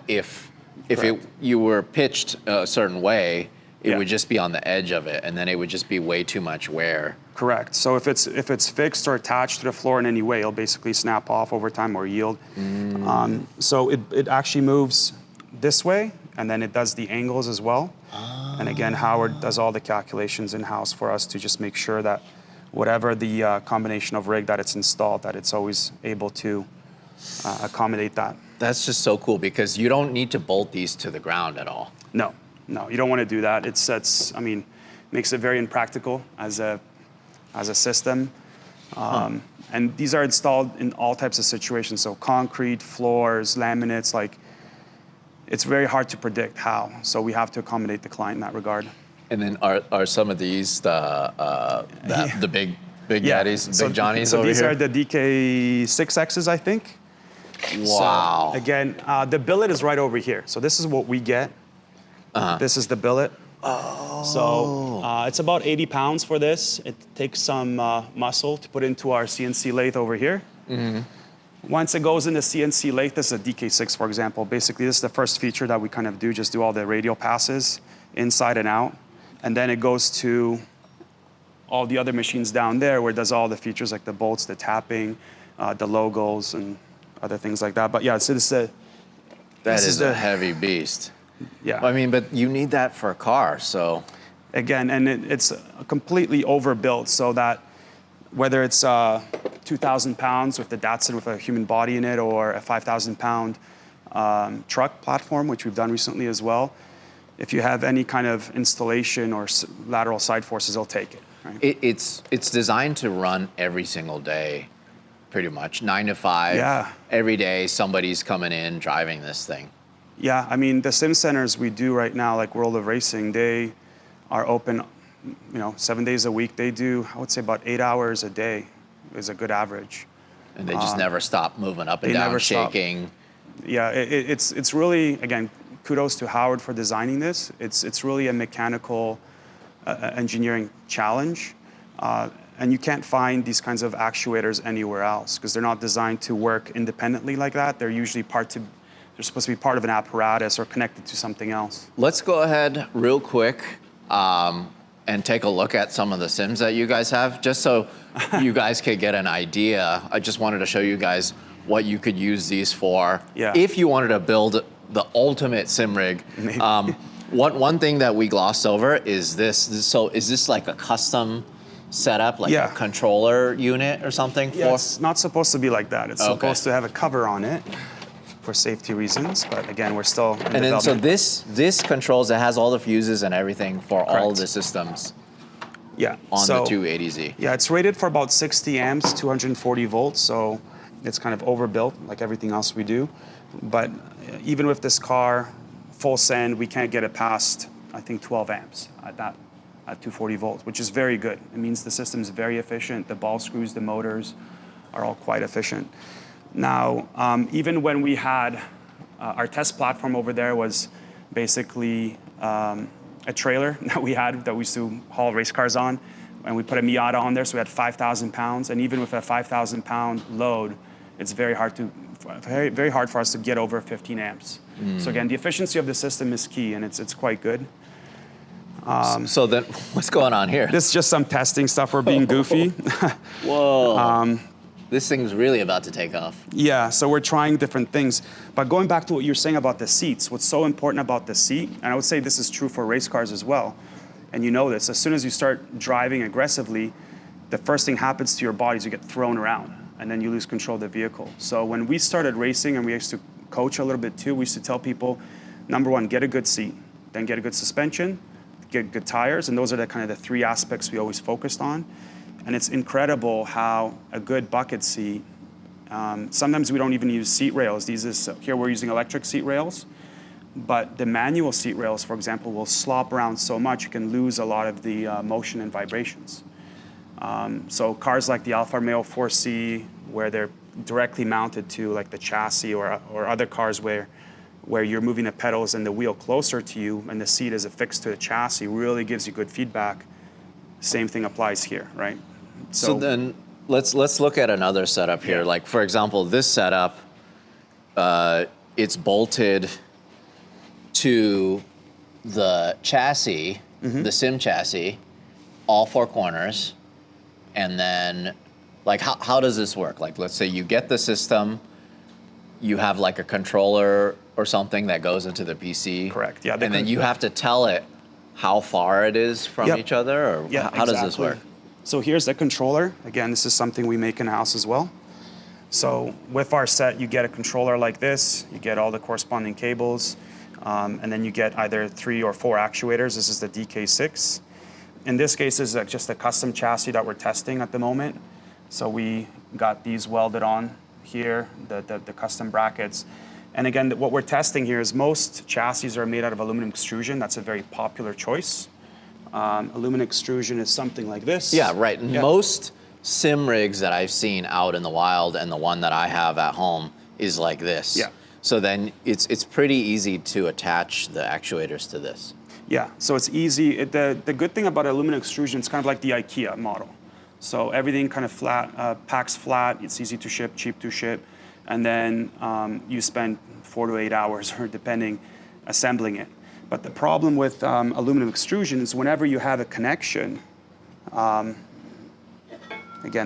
if Correct. you were pitched a certain way, it Yeah. would just be on the edge of it, and then it would just be way too much wear. Correct. So if it's fixed or attached to the floor in any way, it'll basically snap off over time or yield. So it actually moves this way, and then it does the angles as well. And again, Howard does all the calculations in-house for us to just make sure that whatever the combination of rig that it's installed, that it's always able to accommodate that. That's just so cool because you don't need to bolt these to the ground at all. No, you don't want to do that. Makes it very impractical as a system. And these are installed in all types of situations. So concrete, floors, laminates, like it's very hard to predict how. So we have to accommodate the client in that regard. And then are some of these the big daddies, big Johnnies over here? So these are the DK6Xs, I think. Wow. So again, the billet is right over here. So this is what we get. This is the billet. Oh. So it's about 80 pounds for this. It takes some muscle to put into our CNC lathe over here. Once it goes into CNC lathe, this is a DK6, for example. Basically, this is the first feature that we kind of do, just do all the radial passes inside and out. And then it goes to all the other machines down there where it does all the features like the bolts, the tapping, the logos, and other things like that. But yeah, so this is a heavy beast. Yeah. I mean, but you need that for a car, so. Again, and it's completely overbuilt so that whether it's 2,000 pounds with the Datsun with a human body in it or a 5,000 pound truck platform, which we've done recently as well, if you have any kind of installation or lateral side forces, they'll take it. Right? It's designed to run every single day, pretty much, 9 to 5. Yeah. Every day, somebody's coming in, driving this thing. Yeah, I mean, the sim centers we do right now, like World of Racing, they are open, 7 days a week. They do, I would say, about 8 hours a day is a good average. And they just never stop moving up and they down, never stop. shaking. Yeah, it's really, again, kudos to Howard for designing this. It's really a mechanical engineering challenge. And you can't find these kinds of actuators anywhere else because they're not designed to work independently like that. They're usually they're supposed to be part of an apparatus or connected to something else. Let's go ahead real quick and take a look at some of the sims that you guys have, just so you guys could get an idea. I just wanted to show you guys what you could use these for. Yeah. If you wanted to build the ultimate sim rig. One thing that we glossed over is this. So is this like a custom setup, like a controller unit or something? Yeah, it's not supposed to be like that. It's Okay. supposed to have a cover on it for safety reasons, but again, we're still in And then so development. this controls, it has all the fuses and everything for all Correct. the systems Yeah. on so, the 280Z. Yeah, it's rated for about 60 amps, 240 volts, so it's kind of overbuilt like everything else we do. But even with this car, full send, we can't get it past, I think, 12 amps at 240 volts, which is very good. It means the system's very efficient. The ball screws, the motors are all quite efficient. Now, even when we had our test platform over there was basically a trailer that we used to haul race cars on, and we put a Miata on there, so we had 5,000 pounds. And even with a 5,000 pound load, it's very hard for us to get over 15 amps. So again, the efficiency of the system is key, and it's quite good. So then, what's going on here? This is just some testing stuff. We're being goofy. Whoa. This thing's really about to take off. Yeah, so we're trying different things. But going back to what you're saying about the seats, what's so important about the seat, and I would say this is true for race cars as well, and you know this, as soon as you start driving aggressively, the first thing happens to your body is you get thrown around, and then you lose control of the vehicle. So when we started racing, and we used to coach a little bit too, we used to tell people, number one, get a good seat, then get a good suspension, get good tires, and those are the kind of the three aspects we always focused on. And it's incredible how a good bucket seat, sometimes we don't even use seat rails. Here we're using electric seat rails, but the manual seat rails, for example, will slop around so much you can lose a lot of the motion and vibrations. So cars like the Alfa Romeo 4C, where they're directly mounted to like the chassis, or other cars where you're moving the pedals and the wheel closer to you and the seat is affixed to the chassis, really gives you good feedback. Same thing applies here, right? So then let's look at another setup here. Yeah. Like, for example, this setup, it's bolted to the chassis, the sim chassis, all four corners. And then, like, how does this work? Like, let's say you get the system, you have like a controller or something that goes into the PC. Correct, yeah. And then you have to tell it how far it is from Yep. each other, or Yeah, how does this exactly. work? So here's the controller. Again, this is something we make in-house as well. So with our set, you get a controller like this, you get all the corresponding cables, and then you get either 3 or 4 actuators. This is the DK6. In this case, this is just a custom chassis that we're testing at the moment. So we got these welded on here, the custom brackets. And again, what we're testing here is most chassis are made out of aluminum extrusion. That's a very popular choice. Aluminum extrusion is something like this. Yeah, right. Yeah. Most sim rigs that I've seen out in the wild, and the one that I have at home, is like this. Yeah. So then it's pretty easy to attach the actuators to this. Yeah, so it's easy. The good thing about aluminum extrusion, it's kind of like the IKEA model. So everything kind of flat, packs flat, it's easy to ship, cheap to ship, and then you spend 4 to 8 hours, or depending, assembling it. But the problem with aluminum extrusion is whenever you have a connection, again,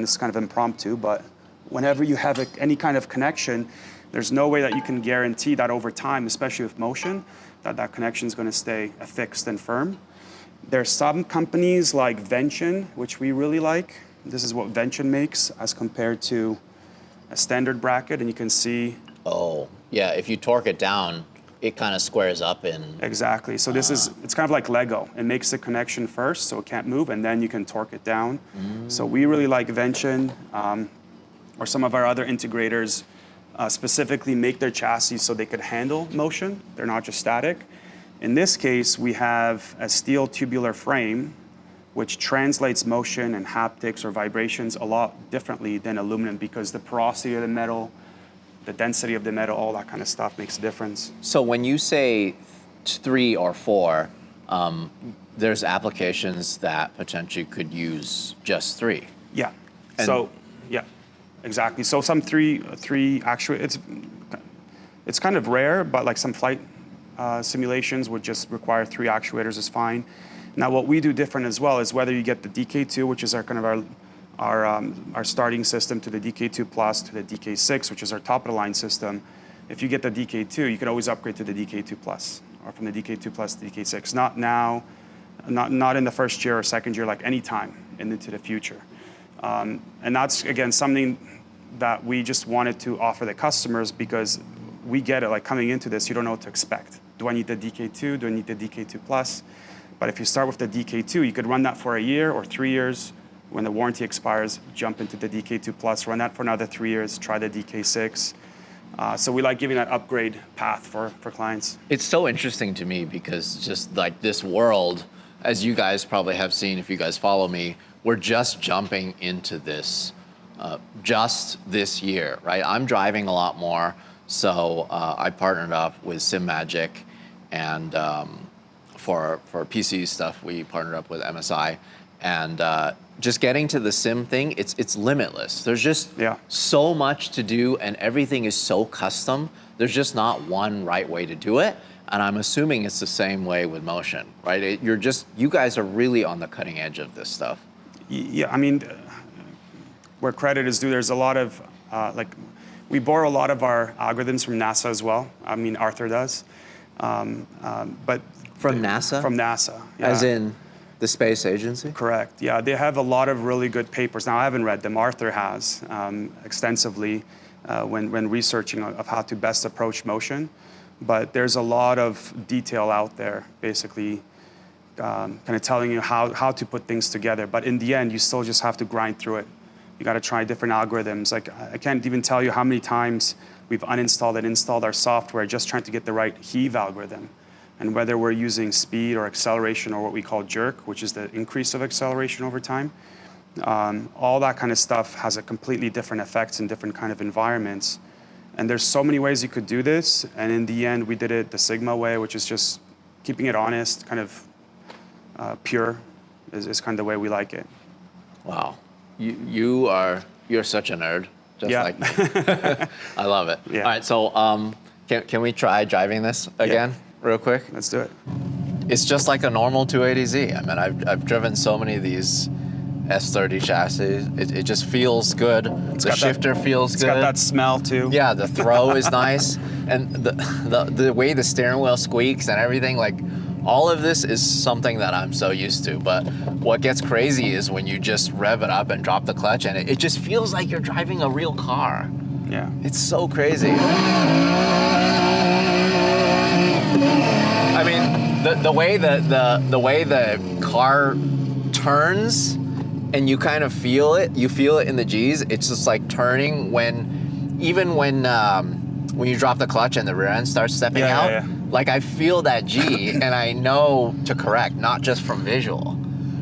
this is kind of impromptu, but whenever you have any kind of connection, there's no way that you can guarantee that over time, especially with motion, that connection is going to stay fixed and firm. There's some companies like Vention, which we really like. This is what Vention makes as compared to a standard bracket, and you can see. Oh, yeah, if you torque it down, it kind of squares up in. Exactly. So this is, it's kind of like Lego. It makes the connection first, so it can't move, and then you can torque it down. So we really like Vention, or some of our other integrators specifically make their chassis so they could handle motion. They're not just static. In this case, we have a steel tubular frame, which translates motion and haptics or vibrations a lot differently than aluminum, because the porosity of the metal, the density of the metal, all that kind of stuff makes a difference. So when you say 3 or 4, there's applications that potentially could use just 3. Yeah. And so, yeah, exactly. So some three actually, it's kind of rare, but like some flight simulations would just require 3 actuators is fine. Now what we do different as well is whether you get the DK2, which is our kind of our starting system, to the DK2 Plus, to the DK6, which is our top of the line system. If you get the DK2, you can always upgrade to the DK2 Plus, or from the DK2 Plus to DK6. Not now, not in the first year or second year, like any time into the future. And that's, again, something that we just wanted to offer the customers, because we get it, like coming into this, you don't know what to expect. Do I need the DK2? Do I need the DK2 Plus? But if you start with the DK2, you could run that for a year or 3 years. When the warranty expires, jump into the DK2 Plus, run that for another 3 years, try the DK6. So we like giving that upgrade path for clients. It's so interesting to me because just like this world, as you guys probably have seen if you guys follow me, we're just jumping into this just this year, right? I'm driving a lot more, so I partnered up with SimMagic, and for PC stuff, we partnered up with MSI, and just getting to the sim thing, it's limitless. There's just so much to do, and everything is so custom. There's just not one right way to do it, and I'm assuming it's the same way with motion, right? You guys are really on the cutting edge of this stuff. Yeah, I mean, where credit is due, there's a lot of, we borrow a lot of our algorithms from NASA as well. I mean, Arthur does. But from NASA? From NASA. Yeah. As in the space agency? Correct, yeah. They have a lot of really good papers. Now, I haven't read them. Arthur has extensively when researching of how to best approach motion. But there's a lot of detail out there, basically, kind of telling you how to put things together. But in the end, you still just have to grind through it. You got to try different algorithms. Like, I can't even tell you how many times we've uninstalled and installed our software just trying to get the right heave algorithm. And whether we're using speed or acceleration or what we call jerk, which is the increase of acceleration over time, all that kind of stuff has a completely different effects in different kind of environments. And there's so many ways you could do this. And in the end, we did it the Sigma way, which is just keeping it honest, kind of pure, is kind of the way we like it. Wow. You're such a nerd, just like me. I love it. Yeah. All right, so can we try driving this again real quick? Let's do it. It's just like a normal 280Z. I mean, I've driven so many of these S30 chassis. It just feels good. The shifter feels good. It's got that smell too. Yeah, the throw is nice. And the way the steering wheel squeaks and everything, like, all of this is something that I'm so used to. But what gets crazy is when you just rev it up and drop the clutch, and it just feels like you're driving a real car. Yeah. It's so crazy. I mean, the way the car turns and you kind of feel it. You feel it in the G's. It's just like turning even when you drop the clutch and the rear end starts stepping out. Yeah. Like I feel that G, and I know to correct, not just from visual,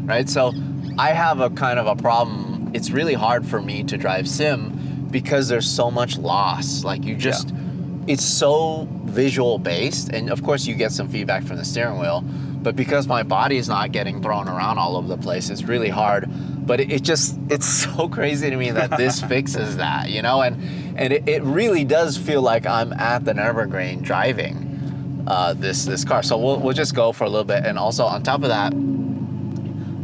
right? So I have a kind of a problem. It's really hard for me to drive sim because there's so much loss. Like you just, it's so visual based, and of course you get some feedback from the steering wheel, but because my body is not getting thrown around all over the place, it's really hard. But it's so crazy to me that this fixes that, you know? And it really does feel like I'm at the Nürburgring driving this car. So we'll just go for a little bit. And also on top of that,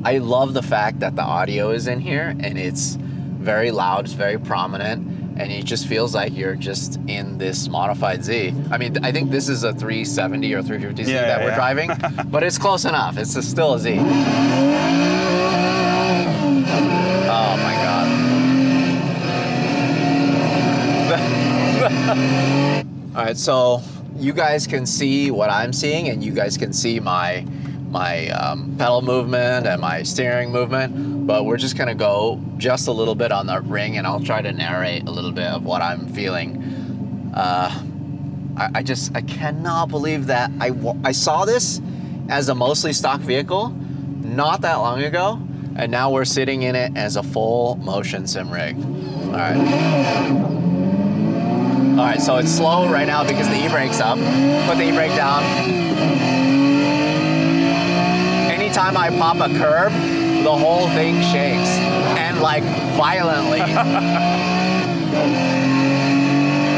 I love the fact that the audio is in here and it's very loud, it's very prominent, and it just feels like you're just in this modified Z. I mean, I think this is a 370 or 350Z that we're driving, but it's close enough. It's still a Z. Oh my God. All right, so you guys can see what I'm seeing, and you guys can see my pedal movement and my steering movement, but we're just gonna go just a little bit on the ring, and I'll try to narrate a little bit of what I'm feeling. I cannot believe that I saw this as a mostly stock vehicle not that long ago, and now we're sitting in it as a full motion sim rig. All right, so it's slow right now because the e-brake's up. Put the e-brake down. Anytime I pop a curb, the whole thing shakes, and like violently.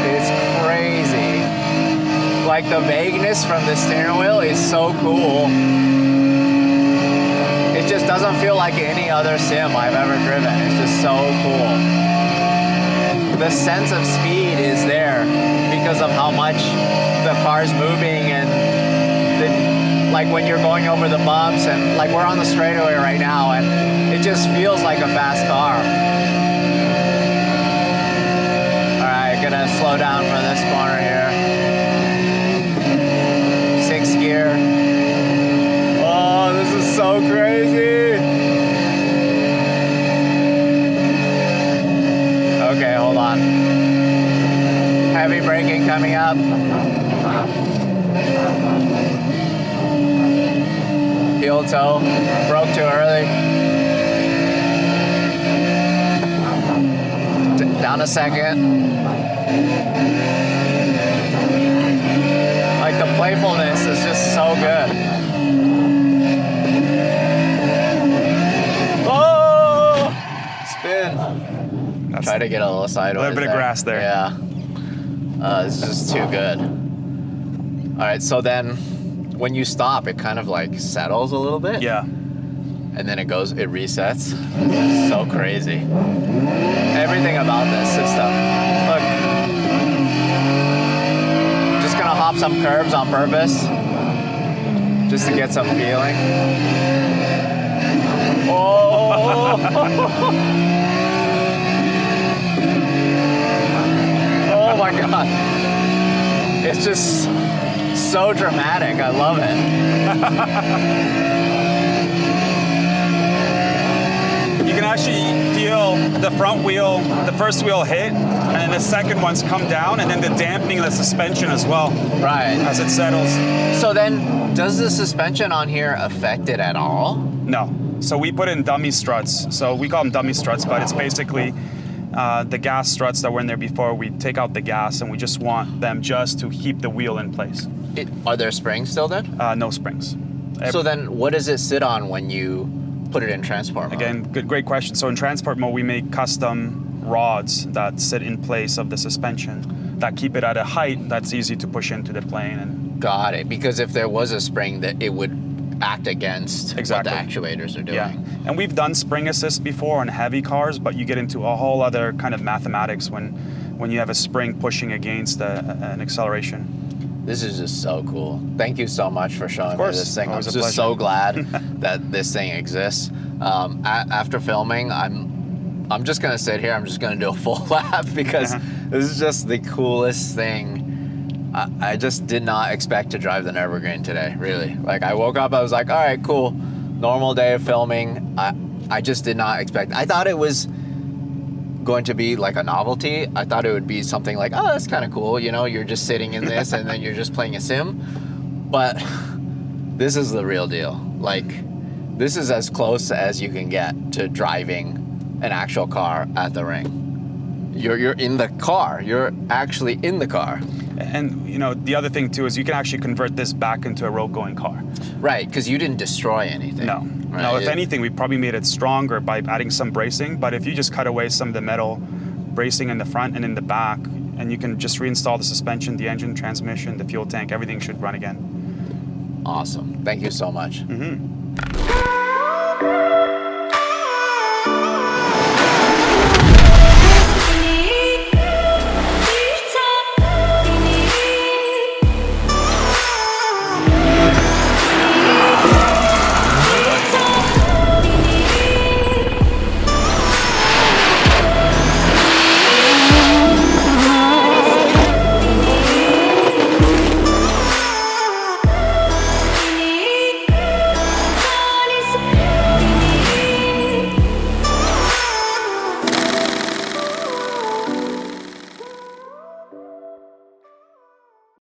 It's crazy. Like the vagueness from the steering wheel is so cool. It just doesn't feel like any other sim I've ever driven. It's just so cool. The sense of speed is there because of how much the car's moving, and like when you're going over the bumps, and like we're on the straightaway right now, and it just feels like a fast car. All right, gonna slow down for this corner here. 6th gear. Oh, this is so crazy. Okay, hold on. Heavy braking coming up. Heel toe, broke too early. Down a second. Like the playfulness is just so good. Oh! Spin. Try to get a little sideways. A little bit of grass there. Yeah. This is just too good. All right, so then when you stop, it kind of like settles a little bit. Yeah. And then it resets. It's so crazy. Everything about this system. Look. Just gonna hop some curbs on purpose. Just to get some feeling. Oh! Oh my God. It's just so dramatic. I love it. You can actually feel the front wheel, the first wheel hit, and then the second one's come down, and then the dampening of the suspension as well. Right. As it settles. So then, does the suspension on here affect it at all? No. So we put in dummy struts. So we call them dummy struts, but it's basically the gas struts that were in there before. We take out the gas, and we just want them just to keep the wheel in place. Are there springs still then? No springs. So then what does it sit on when you put it in transport mode? Again, great question. So in transport mode, we make custom rods that sit in place of the suspension that keep it at a height that's easy to push into the plane. And got it. Because if there was a spring, that it would act against what the actuators are doing. Yeah, and we've done spring assist before on heavy cars, but you get into a whole other kind of mathematics when you have a spring pushing against an acceleration. This is just so cool. Thank you so much for showing me this thing. I'm just so glad that this thing exists. After filming, I'm just gonna sit here. I'm just gonna do a full lap because this is just the coolest thing. I just did not expect to drive the Nürburgring today, really. Like I woke up, I was like, all right, cool. Normal day of filming. I just did not expect. I thought it was going to be like a novelty. I thought it would be something like, oh, that's kind of cool. You know, you're just sitting in this and then you're just playing a sim. But this is the real deal. Like, this is as close as you can get to driving an actual car at the ring. You're in the car. You're actually in the car. And you know, the other thing too is you can actually convert this back into a road-going car. Right, because you didn't destroy anything. No. Right? No, if anything, we probably made it stronger by adding some bracing. But if you just cut away some of the metal bracing in the front and in the back, and you can just reinstall the suspension, the engine, transmission, the fuel tank, everything should run again. Awesome. Thank you so much. Mm-hmm.